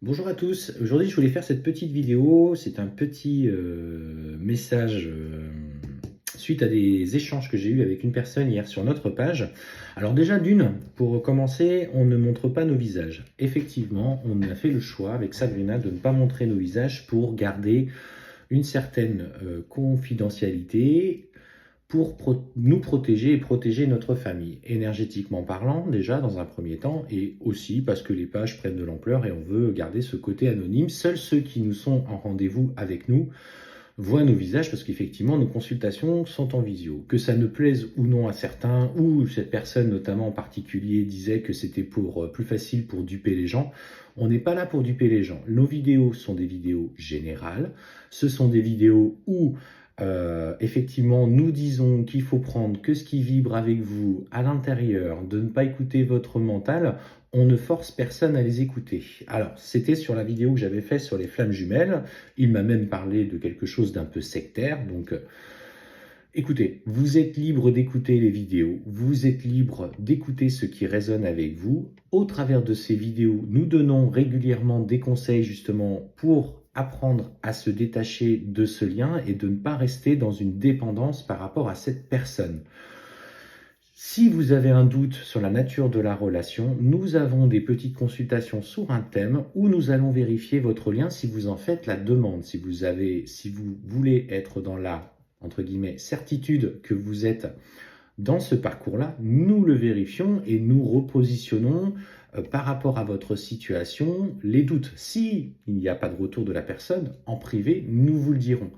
Bonjour à tous, aujourd'hui je voulais faire cette petite vidéo, c'est un petit message suite à des échanges que j'ai eus avec une personne hier sur notre page. Alors déjà d'une, pour commencer, on ne montre pas nos visages. Effectivement, on a fait le choix avec Sabrina de ne pas montrer nos visages pour garder une certaine confidentialité, pour nous protéger et protéger notre famille, énergétiquement parlant déjà dans un premier temps, et aussi parce que les pages prennent de l'ampleur et on veut garder ce côté anonyme. Seuls ceux qui nous sont en rendez-vous avec nous voient nos visages parce qu'effectivement nos consultations sont en visio. Que ça ne plaise ou non à certains, ou cette personne notamment en particulier disait que c'était pour plus facile pour duper les gens, on n'est pas là pour duper les gens. Nos vidéos sont des vidéos générales, ce sont des vidéos où effectivement, nous disons qu'il faut prendre que ce qui vibre avec vous à l'intérieur, de ne pas écouter votre mental. On ne force personne à les écouter. Alors, c'était sur la vidéo que j'avais faite sur les flammes jumelles. Il m'a même parlé de quelque chose d'un peu sectaire. Donc, écoutez, vous êtes libre d'écouter les vidéos. Vous êtes libre d'écouter ce qui résonne avec vous. Au travers de ces vidéos, nous donnons régulièrement des conseils justement pour apprendre à se détacher de ce lien et de ne pas rester dans une dépendance par rapport à cette personne. Si vous avez un doute sur la nature de la relation, nous avons des petites consultations sur un thème où nous allons vérifier votre lien si vous en faites la demande, si vous voulez être dans la, entre guillemets, certitude que vous êtes dans ce parcours-là, nous le vérifions et nous repositionnons par rapport à votre situation les doutes. Si il n'y a pas de retour de la personne, en privé, nous vous le dirons.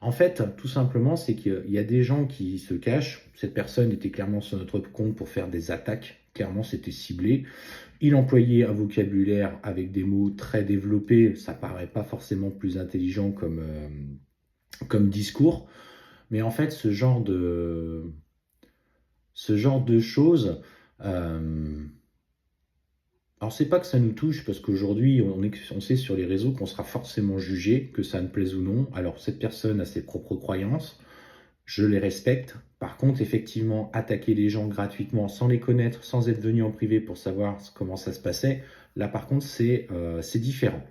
En fait, tout simplement, c'est qu'il y a des gens qui se cachent. Cette personne était clairement sur notre compte pour faire des attaques. Clairement, c'était ciblé. Il employait un vocabulaire avec des mots très développés. Ça paraît pas forcément plus intelligent comme discours. Mais en fait, ce genre de choses, alors c'est pas que ça nous touche parce qu'aujourd'hui on sait sur les réseaux qu'on sera forcément jugé, que ça ne plaise ou non. Alors cette personne a ses propres croyances, je les respecte. Par contre, effectivement, attaquer les gens gratuitement sans les connaître, sans être venu en privé pour savoir comment ça se passait, là par contre c'est différent.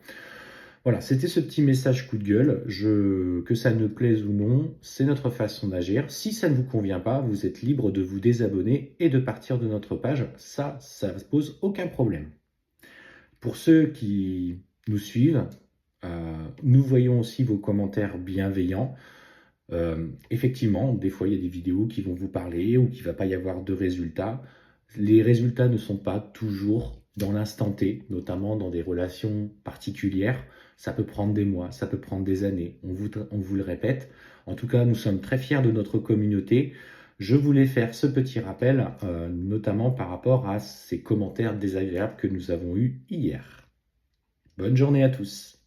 Voilà, c'était ce petit message coup de gueule. Que ça ne plaise ou non, c'est notre façon d'agir. Si ça ne vous convient pas, vous êtes libre de vous désabonner et de partir de notre page. Ça ne pose aucun problème. Pour ceux qui nous suivent, nous voyons aussi vos commentaires bienveillants. Effectivement, des fois, il y a des vidéos qui vont vous parler ou qu'il ne va pas y avoir de résultats. Les résultats ne sont pas toujours dans l'instant T, notamment dans des relations particulières. Ça peut prendre des mois, ça peut prendre des années. On vous le répète. En tout cas, nous sommes très fiers de notre communauté. Je voulais faire ce petit rappel, notamment par rapport à ces commentaires désagréables que nous avons eus hier. Bonne journée à tous.